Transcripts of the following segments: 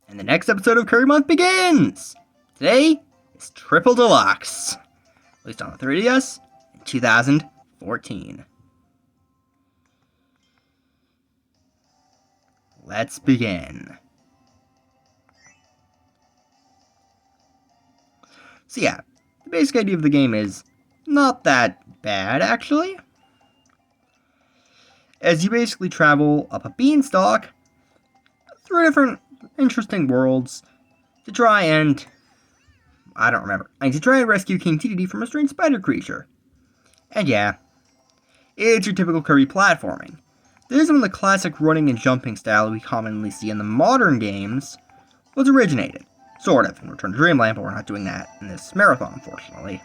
and the next episode of Kirby Month begins! Today is Triple Deluxe, released on the 3DS in 2014. Let's begin. So yeah, the basic idea of the game is not that bad, actually. As you basically travel up a beanstalk through different interesting worlds to try and... to try and rescue King TDD from a strange spider creature. And yeah, it's your typical Kirby platforming. This is when the classic running and jumping style we commonly see in the modern games was originated. Sort of, in Return to Dreamland, but we're not doing that in this marathon, unfortunately.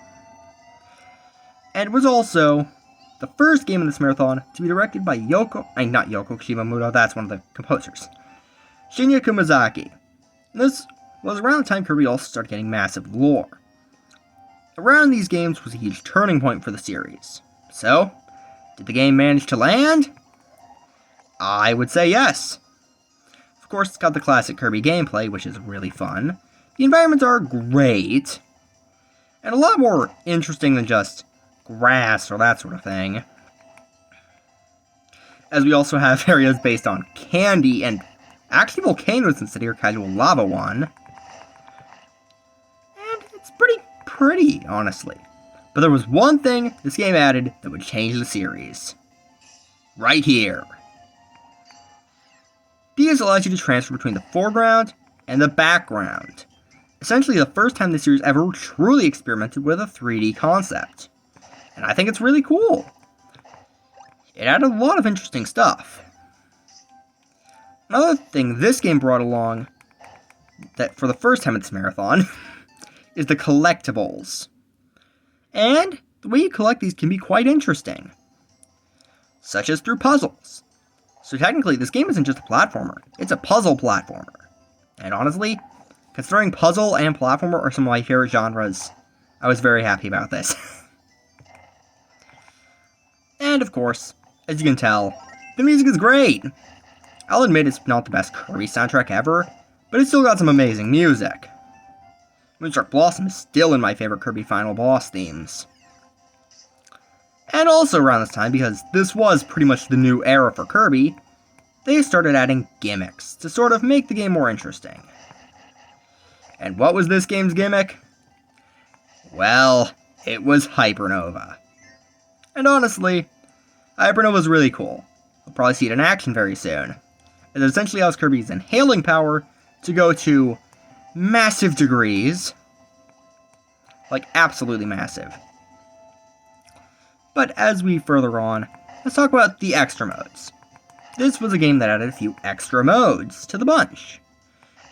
And it was also the first game in this marathon to be directed by not Yoko Shimamoto, that's one of the composers. Shinya Kumazaki. And this was around the time Kirby also started getting massive lore. Around these games was a huge turning point for the series. So, did the game manage to land? I would say yes. Of course, it's got the classic Kirby gameplay, which is really fun. The environments are great, and a lot more interesting than just grass or that sort of thing. As we also have areas based on candy and actually volcanoes instead of your casual lava one. And it's pretty, honestly. But there was one thing this game added that would change the series. Right here. These allows you to transfer between the foreground and the background. Essentially the first time the series ever truly experimented with a 3D concept. And I think it's really cool. It added a lot of interesting stuff. Another thing this game brought along, that for the first time in this marathon, is the Collectibles. And the way you collect these can be quite interesting. Such as through puzzles. So technically, this game isn't just a platformer, it's a puzzle platformer. And honestly, considering puzzle and platformer are some of my favorite genres, I was very happy about this. And of course, as you can tell, the music is great. I'll admit it's not the best Kirby soundtrack ever, but it's still got some amazing music. Moonstruck Blossom is still in my favorite Kirby Final Boss themes. And also around this time, because this was pretty much the new era for Kirby, they started adding gimmicks to sort of make the game more interesting. And what was this game's gimmick? Well, it was Hypernova. And honestly, Hypernova is really cool. We'll probably see it in action very soon. It essentially allows Kirby's inhaling power to go to massive degrees. Like, absolutely massive. But as we further on, let's talk about the extra modes. This was a game that added a few extra modes to the bunch.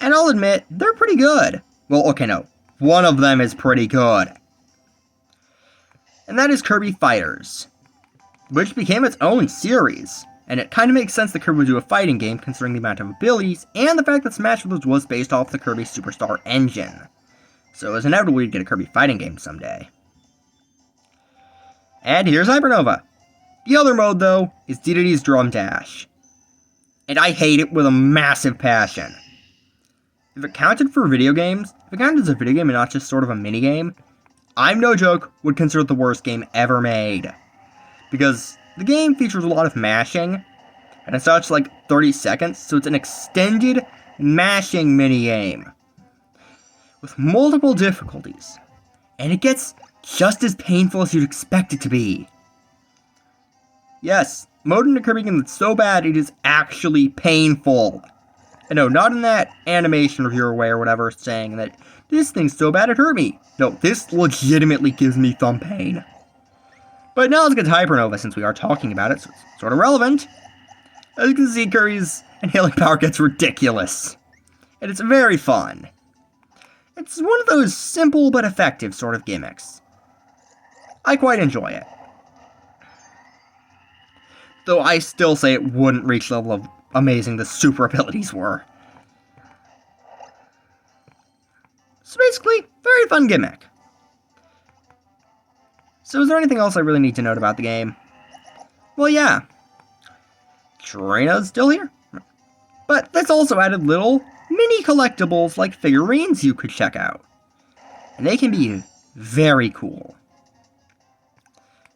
And I'll admit, they're pretty good. Well, okay, no. One of them is pretty good. And that is Kirby Fighters, which became its own series. And it kind of makes sense that Kirby would do a fighting game considering the amount of abilities and the fact that Smash Bros. Was based off the Kirby Superstar engine. So it was inevitable we'd get a Kirby fighting game someday. And here's Hypernova. The other mode, though, is DDD's Drum Dash. And I hate it with a massive passion. If it counted for video games, if it counted as a video game and not just sort of a minigame, I'm no joke, would consider it the worst game ever made. Because the game features a lot of mashing, and it's such like 30 seconds, so it's an extended mashing minigame. With multiple difficulties. And it gets just as painful as you'd expect it to be. Yes, mode in a Kirby game that's so bad it is actually painful. And no, not in that animation reviewer way or whatever saying that this thing's so bad it hurt me. No, this legitimately gives me thumb pain. But now let's get to Hypernova since we are talking about it, so it's sort of relevant. As you can see, Kirby's inhaling power gets ridiculous. And it's very fun. It's one of those simple but effective sort of gimmicks. I quite enjoy it. Though I still say it wouldn't reach the level of amazing the super abilities were. So basically, very fun gimmick. So is there anything else I really need to note about the game? Well, yeah. Trina's still here. But this also added little mini collectibles like figurines you could check out. And they can be very cool.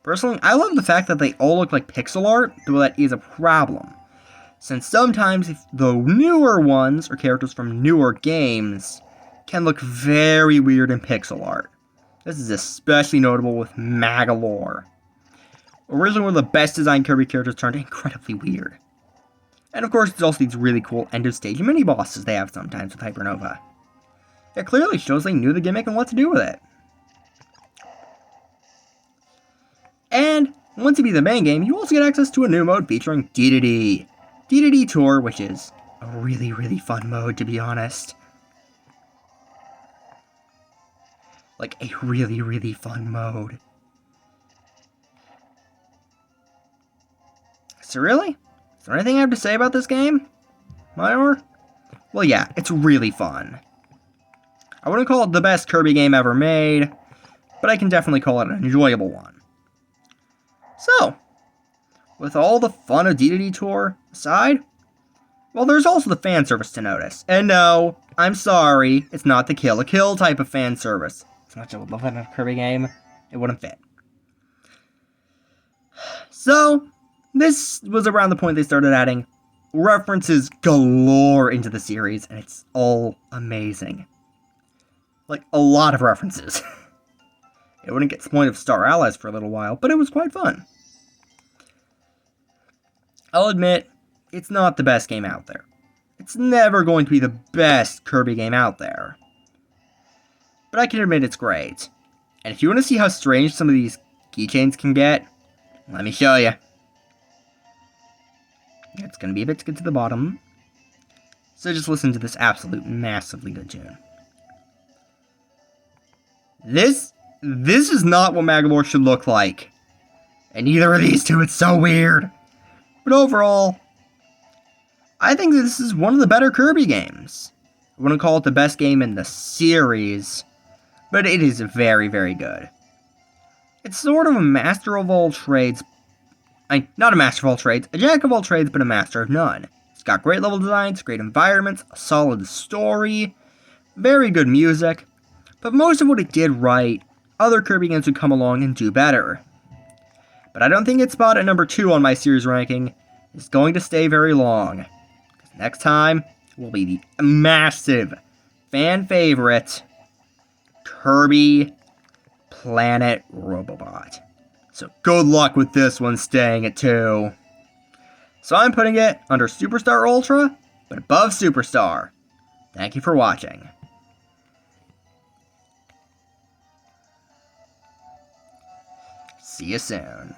Personally, I love the fact that they all look like pixel art, though that is a problem. Since sometimes the newer ones, or characters from newer games, can look very weird in pixel art. This is especially notable with Magolor. Originally one of the best designed Kirby characters turned incredibly weird. And of course, there's also these really cool end-of-stage mini-bosses they have sometimes with Hypernova. It clearly shows they knew the gimmick and what to do with it. And once you beat the main game, you also get access to a new mode featuring D2D. D2D Tour, which is a really, really fun mode, to be honest. Like, a really, really fun mode. So really? Is there anything I have to say about this game? Mayor? Well, yeah, it's really fun. I wouldn't call it the best Kirby game ever made, but I can definitely call it an enjoyable one. So, with all the fun of D2D Tour aside, well, there's also the fan service to notice. And no, I'm sorry, it's not the Kill la Kill type of fan service. As much as I would love that in a Kirby game, it wouldn't fit. So, this was around the point they started adding references galore into the series, and it's all amazing. Like, a lot of references. It wouldn't get to the point of Star Allies for a little while, but it was quite fun. I'll admit, it's not the best game out there. It's never going to be the best Kirby game out there. But I can admit it's great. And if you want to see how strange some of these keychains can get, let me show you. It's going to be a bit to get to the bottom. So just listen to this absolute massively good tune. This is not what Magolor should look like. And neither of these two, it's so weird. But overall, I think this is one of the better Kirby games. I wouldn't call it the best game in the series, but it is very, very good. It's sort of a master of all trades. Not a master of all trades, a jack of all trades, but a master of none. It's got great level designs, great environments, a solid story, very good music, but most of what it did right, other Kirby games would come along and do better. But I don't think its spot at number 2 on my series ranking is going to stay very long. Next time will be the massive fan favorite Kirby Planet Robobot. So good luck with this one staying at 2. So I'm putting it under Superstar Ultra, but above Superstar. Thank you for watching. See you soon.